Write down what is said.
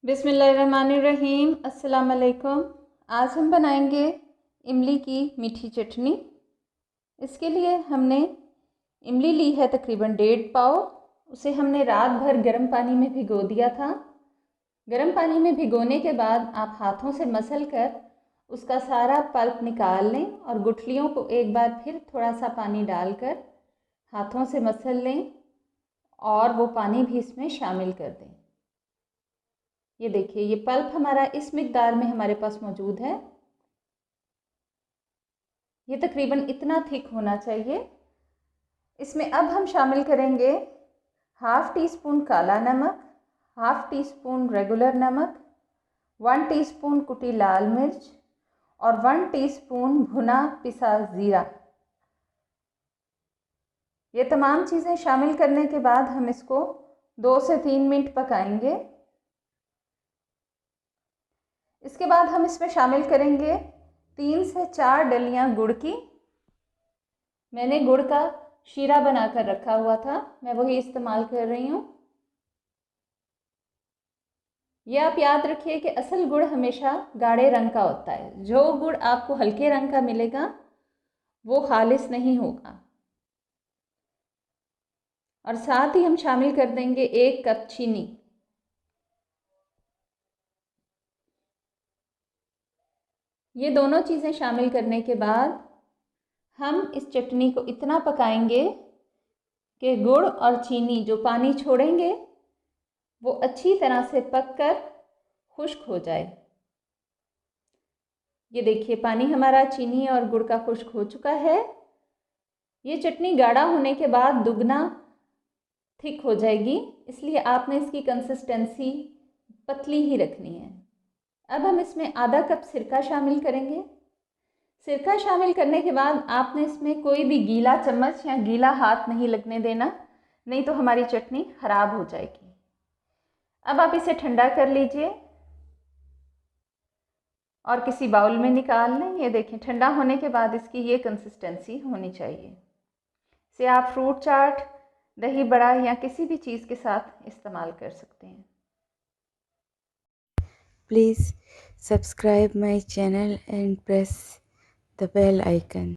बिस्मिल्लाहिर्रहमानिर्रहीम। अस्सलाम वालेकुम। आज हम बनाएंगे इमली की मीठी चटनी। इसके लिए हमने इमली ली है तकरीबन 1.5 पाव। उसे हमने रात भर गर्म पानी में भिगो दिया था। गर्म पानी में भिगोने के बाद आप हाथों से मसल कर उसका सारा पल्प निकाल लें और गुठलियों को एक बार फिर थोड़ा सा पानी डालकर हाथों से मसल लें और वो पानी भी इसमें शामिल कर दें। ये देखिए, ये पल्प हमारा इस मिक़दार में हमारे पास मौजूद है। ये तकरीबन इतना थिक होना चाहिए। इसमें अब हम शामिल करेंगे 1/2 टीस्पून काला नमक, 1/2 टीस्पून रेगुलर नमक, 1 टीस्पून कुटी लाल मिर्च और 1 टीस्पून भुना पिसा ज़ीरा। ये तमाम चीज़ें शामिल करने के बाद हम इसको 2 से 3 मिनट पकाएंगे। इसके बाद हम इसमें शामिल करेंगे 3 से 4 डलियां गुड़ की। मैंने गुड़ का शीरा बनाकर रखा हुआ था, मैं वही इस्तेमाल कर रही हूँ। यह आप याद रखिए कि असल गुड़ हमेशा गाढ़े रंग का होता है। जो गुड़ आपको हल्के रंग का मिलेगा वो खालिस नहीं होगा। और साथ ही हम शामिल कर देंगे 1 कप चीनी। ये दोनों चीज़ें शामिल करने के बाद हम इस चटनी को इतना पकाएंगे कि गुड़ और चीनी जो पानी छोड़ेंगे वो अच्छी तरह से पककर खुश्क हो जाए। ये देखिए, पानी हमारा चीनी और गुड़ का खुश्क हो चुका है। ये चटनी गाढ़ा होने के बाद दुगना थिक हो जाएगी, इसलिए आपने इसकी कंसिस्टेंसी पतली ही रखनी है। अब हम इसमें आधा कप सिरका शामिल करेंगे। सिरका शामिल करने के बाद आपने इसमें कोई भी गीला चम्मच या गीला हाथ नहीं लगने देना, नहीं तो हमारी चटनी ख़राब हो जाएगी। अब आप इसे ठंडा कर लीजिए और किसी बाउल में निकाल लें। ये देखें, ठंडा होने के बाद इसकी ये कंसिस्टेंसी होनी चाहिए। इसे आप फ्रूट चाट, दही बड़ा या किसी भी चीज़ के साथ इस्तेमाल कर सकते हैं। Please subscribe my channel and press the bell icon.